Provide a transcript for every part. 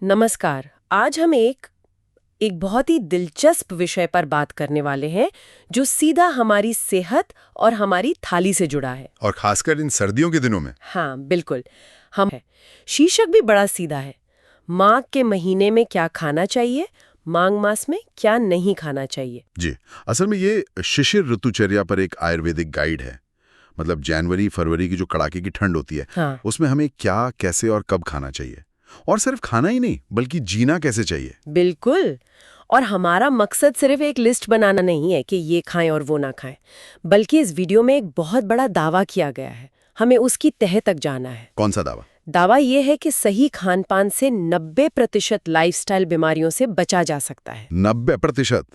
नमस्कार। आज हम एक बहुत ही दिलचस्प विषय पर बात करने वाले हैं जो सीधा हमारी सेहत और हमारी थाली से जुड़ा है। और खासकर इन सर्दियों के दिनों में। हाँ, बिल्कुल। हम है शीर्षक भी बड़ा सीधा है। माघ के महीने में क्या खाना चाहिए, माघ मास में क्या नहीं खाना चाहिए। जी, असल में ये शिशिर ऋतुचर्या पर एक आयुर्वेदिक गाइड है। मतलब जनवरी फरवरी की जो कड़ाके की ठंड होती है, हाँ, उसमें हमें क्या, कैसे और कब खाना चाहिए। और सिर्फ खाना ही नहीं, बल्कि जीना कैसे चाहिए। बिल्कुल। और हमारा मकसद सिर्फ एक लिस्ट बनाना नहीं है कि ये खाएं और वो ना खाएं, बल्कि इस वीडियो में एक बहुत बड़ा दावा किया गया है। हमें उसकी तह तक जाना है। कौन सा दावा? दावा ये है कि सही खान-पान से 90% लाइफस्टाइल बीमारियों से बचा जा सकता है। 90%?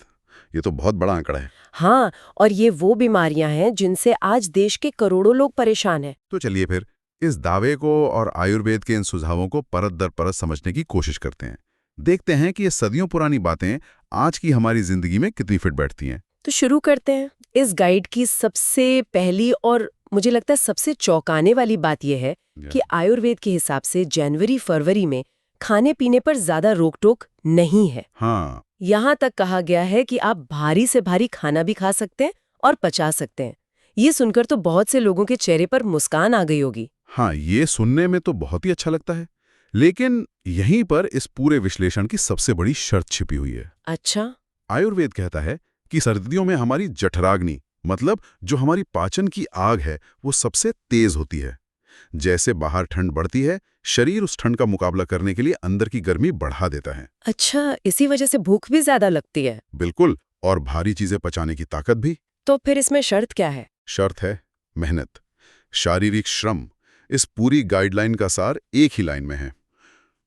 ये तो बहुत बड़ा आंकड़ा है। हाँ, और ये वो बीमारियां हैं जिनसे आज देश के करोड़ों लोग परेशान हैं। तो चलिए फिर इस दावे को और आयुर्वेद के इन सुझावों को परत दर परत समझने की कोशिश करते हैं। देखते हैं कि ये सदियों पुरानी बातें आज की हमारी जिंदगी में कितनी फिट बैठती हैं। तो शुरू करते हैं। इस गाइड की सबसे पहली और मुझे लगता है सबसे चौंकाने वाली बात यह है कि आयुर्वेद के हिसाब से जनवरी फरवरी में खाने पीने पर ज्यादा रोक-टोक नहीं है। हाँ। यहाँ तक कहा गया है कि आप भारी से भारी खाना भी खा सकते हैं और पचा सकते हैं। ये सुनकर तो बहुत से लोगों के चेहरे पर मुस्कान आ गई होगी। हाँ, ये सुनने में तो बहुत ही अच्छा लगता है। लेकिन यहीं पर इस पूरे विश्लेषण की सबसे बड़ी शर्त छिपी हुई है। अच्छा। आयुर्वेद कहता है कि सर्दियों में हमारी जठराग्नि, मतलब जो हमारी पाचन की आग है, वो सबसे तेज होती है। जैसे बाहर ठंड बढ़ती है, शरीर उस ठंड का मुकाबला करने के लिए अंदर की गर्मी बढ़ा देता है। अच्छा, इसी वजह से भूख भी ज्यादा लगती है। बिल्कुल। और भारी चीजें पचाने की ताकत भी। तो फिर इसमें शर्त क्या है? शर्त है मेहनत, शारीरिक श्रम। इस पूरी गाइडलाइन का सार एक ही लाइन में है।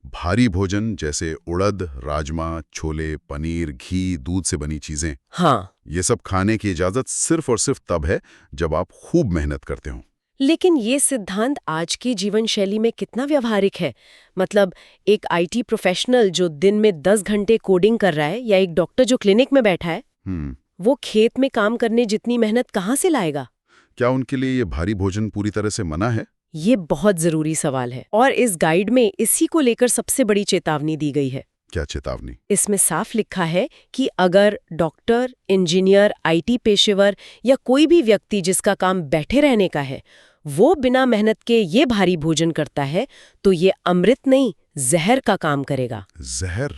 भारी भोजन जैसे उड़द, राजमा, छोले, पनीर, घी, दूध से बनी चीजें, हाँ, ये सब खाने की इजाजत सिर्फ और सिर्फ तब है जब आप खूब मेहनत करते हो। लेकिन ये सिद्धांत आज की जीवन शैली में कितना व्यावहारिक है? मतलब एक आईटी प्रोफेशनल जो दिन में 10 घंटे कोडिंग कर रहा है या एक डॉक्टर जो क्लिनिक में बैठा है, हम्म। वो खेत में काम करने जितनी मेहनत कहाँ से लाएगा? क्या उनके लिए ये भारी भोजन पूरी तरह से मना है? ये बहुत जरूरी सवाल है और इस गाइड में इसी को लेकर सबसे बड़ी चेतावनी दी गई है। क्या चेतावनी? इसमें साफ लिखा है कि अगर डॉक्टर, इंजीनियर, आईटी पेशेवर या कोई भी व्यक्ति जिसका काम बैठे रहने का है, वो बिना मेहनत के ये भारी भोजन करता है, तो ये अमृत नहीं, जहर का काम करेगा। जहर?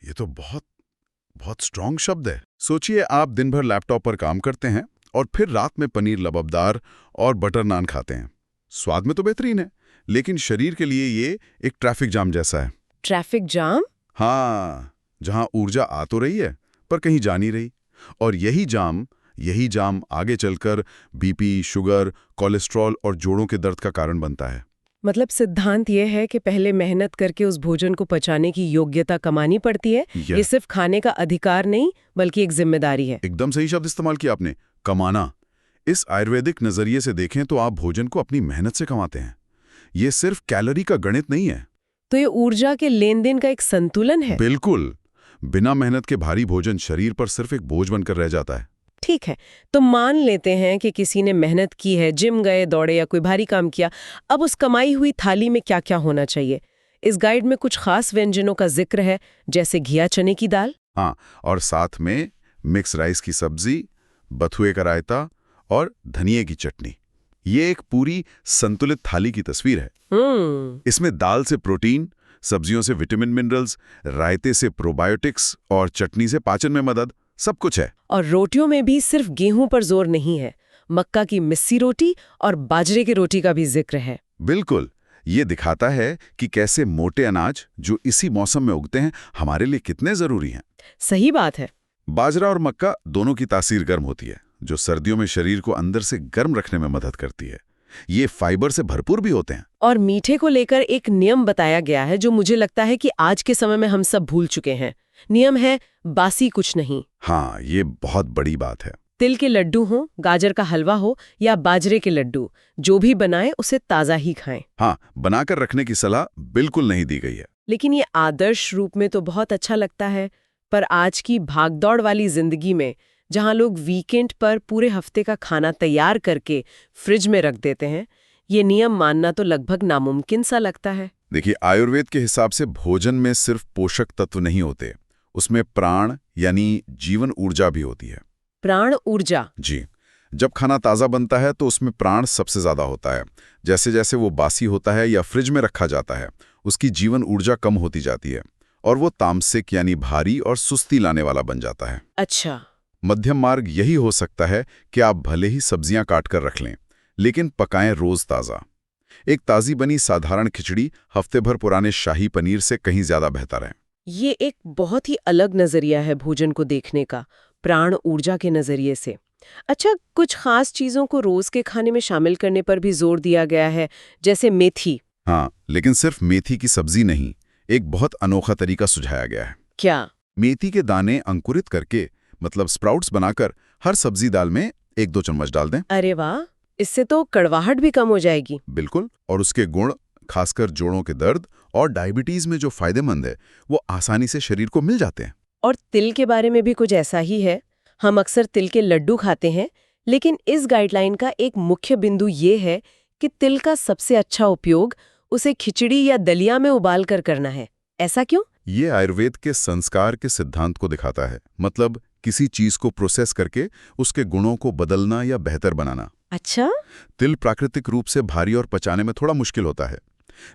ये तो बहुत बहुत स्ट्रॉन्ग शब्द है। सोचिए, आप दिन भर लैपटॉप पर काम करते हैं और फिर रात में पनीर लबाबदार और बटर नान खाते हैं। स्वाद में तो बेहतरीन है, लेकिन शरीर के लिए ये एक ट्रैफिक जाम जैसा है। Traffic jam? हाँ, जहां ऊर्जा आ तो रही है पर कहीं जा नहीं रही। और यही जाम आगे चलकर बीपी, शुगर, कोलेस्ट्रॉल और जोड़ों के दर्द का कारण बनता है। मतलब सिद्धांत ये है कि पहले मेहनत करके उस भोजन को पचाने की योग्यता कमानी पड़ती है। ये सिर्फ खाने का अधिकार नहीं, बल्कि एक जिम्मेदारी है। एकदम सही शब्द इस्तेमाल किया आपने, कमाना। इस आयुर्वेदिक नजरिए से देखें तो आप भोजन को अपनी मेहनत से कमाते हैं। ये सिर्फ कैलोरी का गणित नहीं है। तो ये ऊर्जा के लेन देन का एक संतुलन है। बिल्कुल। बिना मेहनत के भारी भोजन शरीर पर सिर्फ एक बोझ बनकर रह जाता है। ठीक है, तो मान लेते हैं कि किसी ने मेहनत की है, जिम गए, दौड़े या कोई भारी काम किया। अब उस कमाई हुई थाली में क्या क्या होना चाहिए? इस गाइड में कुछ खास व्यंजनों का जिक्र है, जैसे घिया चने की दाल। हाँ, और साथ में मिक्स राइस की सब्जी, बथुए का रायता और धनिए की चटनी। ये एक पूरी संतुलित थाली की तस्वीर है। इसमें दाल से प्रोटीन, सब्जियों से विटामिन मिनरल्स, रायते से प्रोबायोटिक्स और चटनी से पाचन में मदद, सब कुछ है। और रोटियों में भी सिर्फ गेहूं पर जोर नहीं है, मक्का की मिस्सी रोटी और बाजरे की रोटी का भी जिक्र है। बिल्कुल। ये दिखाता है कि कैसे मोटे अनाज जो इसी मौसम में उगते हैं हमारे लिए कितने जरूरी हैं। सही बात है। बाजरा और मक्का दोनों की तासीर गर्म होती है, जो सर्दियों में शरीर को अंदर से गर्म रखने में मदद करती है। ये फाइबर से भरपूर भी होते हैं। और मीठे को लेकर एक नियम बताया गया है जो मुझे लगता है कि आज के समय में हम सब भूल चुके हैं। नियम है, बासी कुछ नहीं। हाँ, ये बहुत बड़ी बात है। तिल के लड्डू हो, गाजर का हलवा हो या बाजरे के लड्डू, जो भी बनाए उसे ताज़ा ही खाएं। हाँ, बनाकर रखने की सलाह बिल्कुल नहीं दी गई है। लेकिन ये आदर्श रूप में तो बहुत अच्छा लगता है, पर आज की भागदौड़ वाली जिंदगी में जहां लोग वीकेंड पर पूरे हफ्ते का खाना तैयार करके फ्रिज में रख देते हैं, ये नियम मानना तो लगभग नामुमकिन सा लगता है। देखिए, आयुर्वेद के हिसाब से भोजन में सिर्फ पोषक तत्व नहीं होते, उसमें प्राण यानी जीवन ऊर्जा भी होती है। प्राण ऊर्जा? जी। जब खाना ताज़ा बनता है तो उसमें प्राण सबसे ज़्यादा होता है। जैसे जैसे वो बासी होता है या फ्रिज में रखा जाता है, उसकी जीवन ऊर्जा कम होती जाती है और वो तामसिक यानी भारी और सुस्ती लाने वाला बन जाता है। अच्छा। मध्यम मार्ग यही हो सकता है कि आप भले ही सब्जियां काट कर रख लें, लेकिन पकाएं रोज ताज़ा। एक ताज़ी बनी साधारण खिचड़ी हफ्ते भर पुराने शाही पनीर से कहीं ज़्यादा बेहतर है। ये एक बहुत ही अलग नजरिया है भोजन को देखने का, प्राण ऊर्जा के नजरिए से। अच्छा, कुछ खास चीजों को रोज के खाने में शामिल करने पर भी जोर दिया गया है, जैसे मेथी। हाँ, लेकिन सिर्फ मेथी की सब्जी नहीं, एक बहुत अनोखा तरीका सुझाया गया है। क्या? मेथी के दाने अंकुरित करके, मतलब स्प्राउट्स बनाकर, हर सब्जी दाल में 1-2 चम्मच डाल दें। अरे वाह, इससे तो कड़वाहट भी कम हो जाएगी। बिल्कुल, और उसके गुण, खासकर जोड़ों के दर्द और डायबिटीज में जो फायदेमंद है, वो आसानी से शरीर को मिल जाते हैं। और तिल के बारे में भी कुछ ऐसा ही है। हम अक्सर तिल के लड्डू खाते हैं, लेकिन इस गाइडलाइन का एक मुख्य बिंदु ये है कि तिल का सबसे अच्छा उपयोग उसे खिचड़ी या दलिया में उबाल कर करना है। ऐसा क्यों? ये आयुर्वेद के संस्कार के सिद्धांत को दिखाता है, मतलब किसी चीज को प्रोसेस करके उसके गुणों को बदलना या बेहतर बनाना। अच्छा। तिल प्राकृतिक रूप से भारी और पचाने में थोड़ा मुश्किल होता है,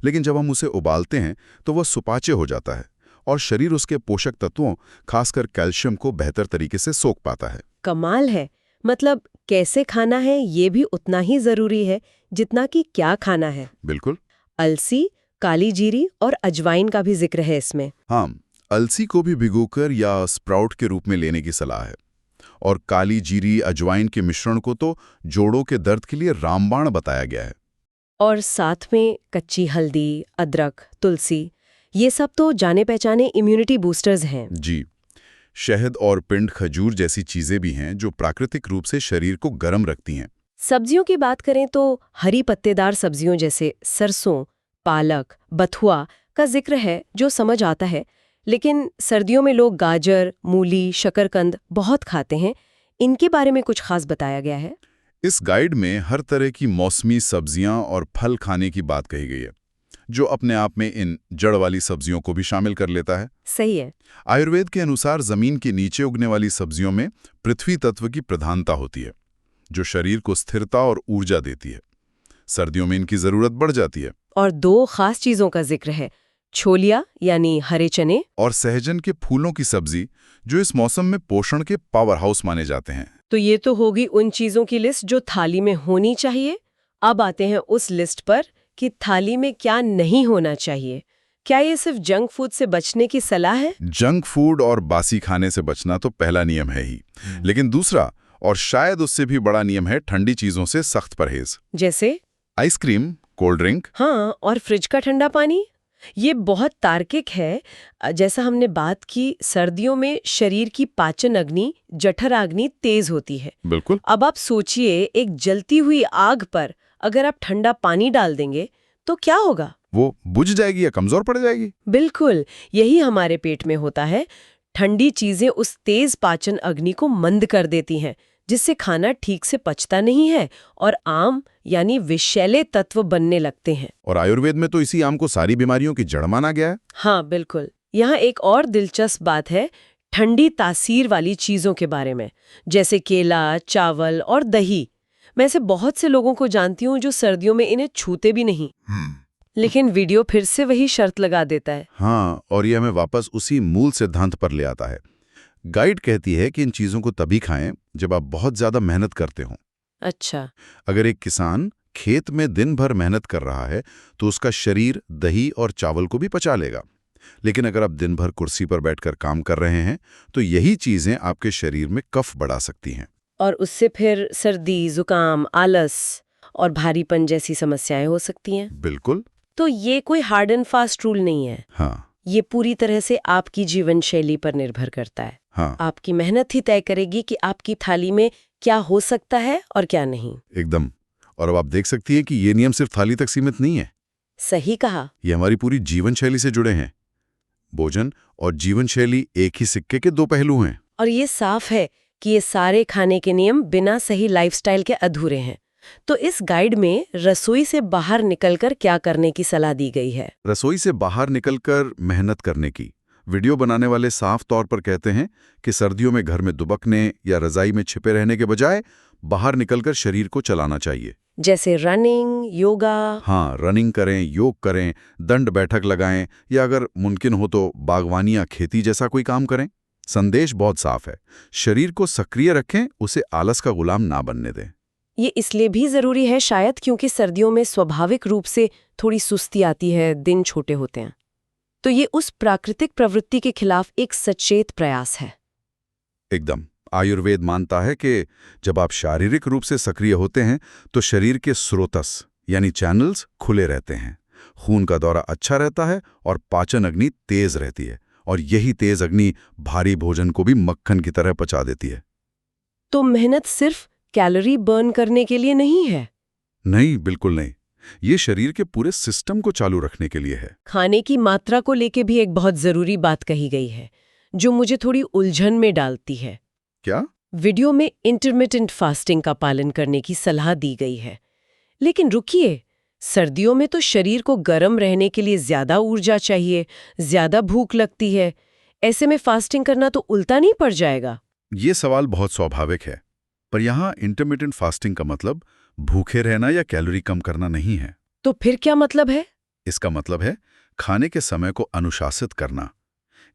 लेकिन जब हम उसे उबालते हैं तो वह सुपाच्य हो जाता है और शरीर उसके पोषक तत्वों, खासकर कैल्शियम को बेहतर तरीके से सोख पाता है। कमाल है। मतलब कैसे खाना है ये भी उतना ही जरूरी है जितना कि क्या खाना है। बिल्कुल। अलसी, काली जीरी और अजवाइन का भी जिक्र है इसमें। हाँ, अलसी को भी भिगोकर या स्प्राउट के रूप में लेने की सलाह है, और काली जीरी अजवाइन के मिश्रण को तो जोड़ों के दर्द के लिए रामबाण बताया गया है। और साथ में कच्ची हल्दी, अदरक, तुलसी, ये सब तो जाने पहचाने इम्यूनिटी बूस्टर्स हैं। जी। शहद और पिंड खजूर जैसी चीजें भी हैं जो प्राकृतिक रूप से शरीर को गर्म रखती हैं। सब्जियों की बात करें तो हरी पत्तेदार सब्जियों जैसे सरसों, पालक, बथुआ का जिक्र है जो समझ आता है, लेकिन सर्दियों में लोग गाजर, मूली, शकरकंद बहुत खाते हैं। इनके बारे में कुछ खास बताया गया है? इस गाइड में हर तरह की मौसमी सब्जियां और फल खाने की बात कही गई है, जो अपने आप में इन जड़ वाली सब्जियों को भी शामिल कर लेता है। सही है। आयुर्वेद के अनुसार जमीन के नीचे उगने वाली सब्जियों में पृथ्वी तत्व की प्रधानता होती है, जो शरीर को स्थिरता और ऊर्जा देती है। सर्दियों में इनकी जरूरत बढ़ जाती है। और दो खास चीजों का जिक्र है, छोलिया यानी हरे चने, और सहजन के फूलों की सब्जी, जो इस मौसम में पोषण के पावर हाउस माने जाते हैं। तो ये तो होगी उन चीजों की लिस्ट जो थाली में होनी चाहिए। अब आते हैं उस लिस्ट पर कि थाली में क्या नहीं होना चाहिए। क्या ये सिर्फ जंक फूड से बचने की सलाह है? जंक फूड और बासी खाने से बचना तो पहला नियम है ही, लेकिन दूसरा और शायद उससे भी बड़ा नियम है ठंडी चीजों से सख्त परहेज। जैसे आइसक्रीम, कोल्ड ड्रिंक। हाँ, और फ्रिज का ठंडा पानी। ये बहुत तार्किक है। जैसा हमने बात की, सर्दियों में शरीर की पाचन अग्नि, जठराग्नि तेज होती है। बिल्कुल। अब आप सोचिए, एक जलती हुई आग पर अगर आप ठंडा पानी डाल देंगे तो क्या होगा? वो बुझ जाएगी या कमजोर पड़ जाएगी। बिल्कुल, यही हमारे पेट में होता है। ठंडी चीजें उस तेज पाचन अग्नि को मंद कर देती हैं, जिससे खाना ठीक से पचता नहीं है और आम यानी विषैले तत्व बनने लगते हैं। और आयुर्वेद में तो इसी आम को सारी बीमारियों की जड़ माना गया है। हाँ बिल्कुल। यहाँ एक और दिलचस्प बात है ठंडी तासीर वाली चीजों के बारे में, जैसे केला, चावल और दही। मैं ऐसे बहुत से लोगों को जानती हूँ जो सर्दियों में इन्हें छूते भी नहीं, लेकिन वीडियो फिर से वही शर्त लगा देता है। हाँ, और ये हमें वापस उसी मूल सिद्धांत पर ले आता है। गाइड कहती है कि इन चीजों को तभी खाएं जब आप बहुत ज्यादा मेहनत करते हो। अच्छा। अगर एक किसान खेत में दिन भर मेहनत कर रहा है तो उसका शरीर दही और चावल को भी पचा लेगा, लेकिन अगर आप दिन भर कुर्सी पर बैठकर काम कर रहे हैं तो यही चीजें आपके शरीर में कफ बढ़ा सकती हैं, और उससे फिर सर्दी, जुकाम, आलस और भारीपन जैसी समस्याएं हो सकती हैं। बिल्कुल। तो ये कोई हार्ड एंड फास्ट रूल नहीं है। हाँ। ये पूरी तरह से आपकी जीवन शैली पर निर्भर करता है। हाँ, आपकी मेहनत ही तय करेगी कि आपकी थाली में क्या हो सकता है और क्या नहीं। एकदम। और अब आप देख सकती हैं कि ये नियम सिर्फ थाली तक सीमित नहीं है। सही कहा। ये हमारी पूरी जीवन शैली से जुड़े हैं। भोजन और जीवन शैली एक ही सिक्के के दो पहलू हैं। और ये साफ है कि ये सारे खाने के नियम बिना सही लाइफस्टाइल के अधूरे हैं। तो इस गाइड में रसोई से बाहर निकलकर क्या करने की सलाह दी गई है? रसोई से बाहर निकलकर मेहनत करने की। वीडियो बनाने वाले साफ तौर पर कहते हैं कि सर्दियों में घर में दुबकने या रजाई में छिपे रहने के बजाय बाहर निकलकर शरीर को चलाना चाहिए। जैसे रनिंग, योगा। हाँ, रनिंग करें, योग करें, दंड बैठक लगाएं या अगर मुमकिन हो तो बागवानी या खेती जैसा कोई काम करें। संदेश बहुत साफ है, शरीर को सक्रिय रखें, उसे आलस का गुलाम ना बनने दें। ये इसलिए भी जरूरी है शायद क्योंकि सर्दियों में स्वाभाविक रूप से थोड़ी सुस्ती आती है, दिन छोटे होते हैं। तो ये उस प्राकृतिक प्रवृत्ति के खिलाफ एक सचेत प्रयास है। एकदम। आयुर्वेद मानता है कि जब आप शारीरिक रूप से सक्रिय होते हैं तो शरीर के स्रोतस यानी चैनल्स खुले रहते हैं, खून का दौरा अच्छा रहता है और पाचन अग्नि तेज रहती है, और यही तेज अग्नि भारी भोजन को भी मक्खन की तरह पचा देती है। तो मेहनत सिर्फ कैलोरी बर्न करने के लिए नहीं है? नहीं, बिल्कुल नहीं। ये शरीर के पूरे सिस्टम को चालू रखने के लिए है। खाने की मात्रा को लेके भी एक बहुत जरूरी बात कही गई है जो मुझे थोड़ी उलझन में डालती है। क्या? वीडियो में इंटरमिटेंट फास्टिंग का पालन करने की सलाह दी गई है, लेकिन रुकिए, सर्दियों में तो शरीर को गर्म रहने के लिए ज्यादा ऊर्जा चाहिए, ज्यादा भूख लगती है। ऐसे में फास्टिंग करना तो उल्टा नहीं पड़ जाएगा? ये सवाल बहुत स्वाभाविक है, पर यहाँ इंटरमिटेंट फास्टिंग का मतलब भूखे रहना या कैलोरी कम करना नहीं है। तो फिर क्या मतलब है? इसका मतलब है खाने के समय को अनुशासित करना।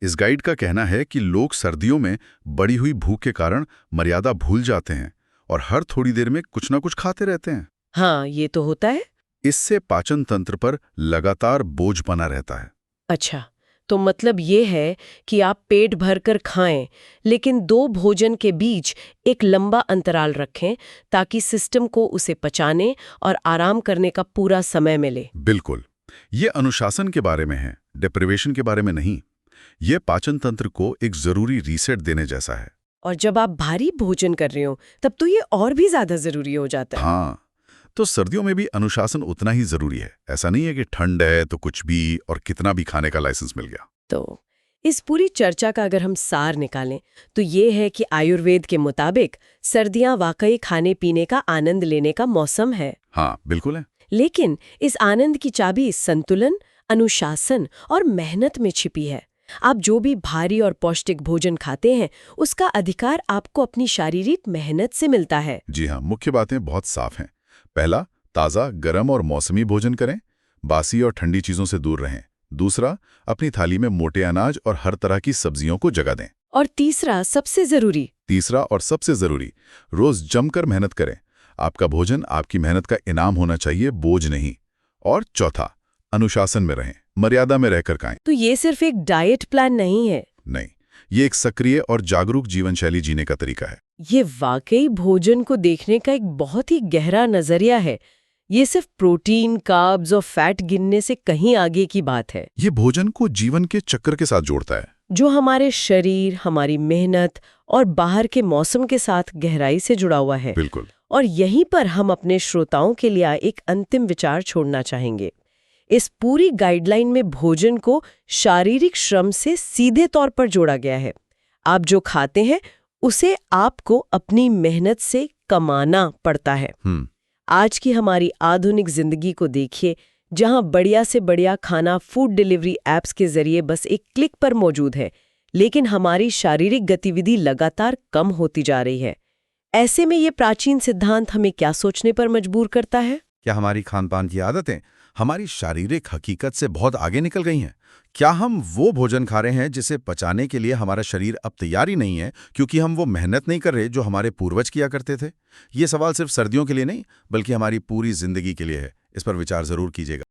इस गाइड का कहना है कि लोग सर्दियों में बढ़ी हुई भूख के कारण मर्यादा भूल जाते हैं और हर थोड़ी देर में कुछ ना कुछ खाते रहते हैं। हाँ, ये तो होता है। इससे पाचन तंत्र पर लगातार बोझ बना रहता है। अच्छा, तो मतलब ये है कि आप पेट भरकर खाएं, लेकिन दो भोजन के बीच एक लंबा अंतराल रखें ताकि सिस्टम को उसे पचाने और आराम करने का पूरा समय मिले। बिल्कुल। ये अनुशासन के बारे में है, डिप्रिवेशन के बारे में नहीं। ये पाचन तंत्र को एक जरूरी रीसेट देने जैसा है। और जब आप भारी भोजन कर रहे हो तब तो ये और भी ज्यादा जरूरी हो जाता है। हाँ, तो सर्दियों में भी अनुशासन उतना ही जरूरी है। ऐसा नहीं है कि ठंड है तो कुछ भी और कितना भी खाने का लाइसेंस मिल गया। तो इस पूरी चर्चा का अगर हम सार निकालें तो ये है कि आयुर्वेद के मुताबिक सर्दियां वाकई खाने पीने का आनंद लेने का मौसम है। हाँ, बिल्कुल है। लेकिन इस आनंद की चाबी संतुलन, अनुशासन और मेहनत में छिपी है। आप जो भी भारी और पौष्टिक भोजन खाते हैं उसका अधिकार आपको अपनी शारीरिक मेहनत से मिलता है। जी हाँ, मुख्य बातें बहुत साफ हैं। पहला, ताज़ा, गर्म और मौसमी भोजन करें, बासी और ठंडी चीज़ों से दूर रहें। दूसरा, अपनी थाली में मोटे अनाज और हर तरह की सब्जियों को जगह दें। और तीसरा और सबसे जरूरी, रोज जमकर मेहनत करें। आपका भोजन आपकी मेहनत का इनाम होना चाहिए, बोझ नहीं। और चौथा, अनुशासन में रहें, मर्यादा में रहकर खाएं। तो ये सिर्फ एक डाइट प्लान नहीं है। नहीं, ये एक सक्रिय और जागरूक जीवन शैली जीने का तरीका है। ये वाकई भोजन को देखने का एक बहुत ही गहरा नजरिया है। ये सिर्फ प्रोटीन, कार्ब्स और फैट गिनने से कहीं आगे की बात है। ये भोजन को जीवन के चक्र के साथ जोड़ता है, जो हमारे शरीर, हमारी मेहनत और बाहर के मौसम के साथ गहराई से जुड़ा हुआ है। बिल्कुल। और यहीं पर हम अपने श्रोताओं के लिए एक अंतिम विचार छोड़ना चाहेंगे। इस पूरी गाइडलाइन में भोजन को शारीरिक श्रम से सीधे तौर पर जोड़ा गया है। आप जो खाते हैं उसे आपको अपनी मेहनत से कमाना पड़ता है। आज की हमारी आधुनिक जिंदगी को देखिए, जहां बढ़िया से बढ़िया खाना फूड डिलीवरी ऐप्स के जरिए बस एक क्लिक पर मौजूद है, लेकिन हमारी शारीरिक गतिविधि लगातार कम होती जा रही है। ऐसे में ये प्राचीन सिद्धांत हमें क्या सोचने पर मजबूर करता है? क्या हमारी खानपान की आदतें हमारी शारीरिक हकीकत से बहुत आगे निकल गई हैं? क्या हम वो भोजन खा रहे हैं जिसे पचाने के लिए हमारा शरीर अब तैयार ही नहीं है, क्योंकि हम वो मेहनत नहीं कर रहे जो हमारे पूर्वज किया करते थे? ये सवाल सिर्फ सर्दियों के लिए नहीं, बल्कि हमारी पूरी जिंदगी के लिए है। इस पर विचार जरूर कीजिएगा।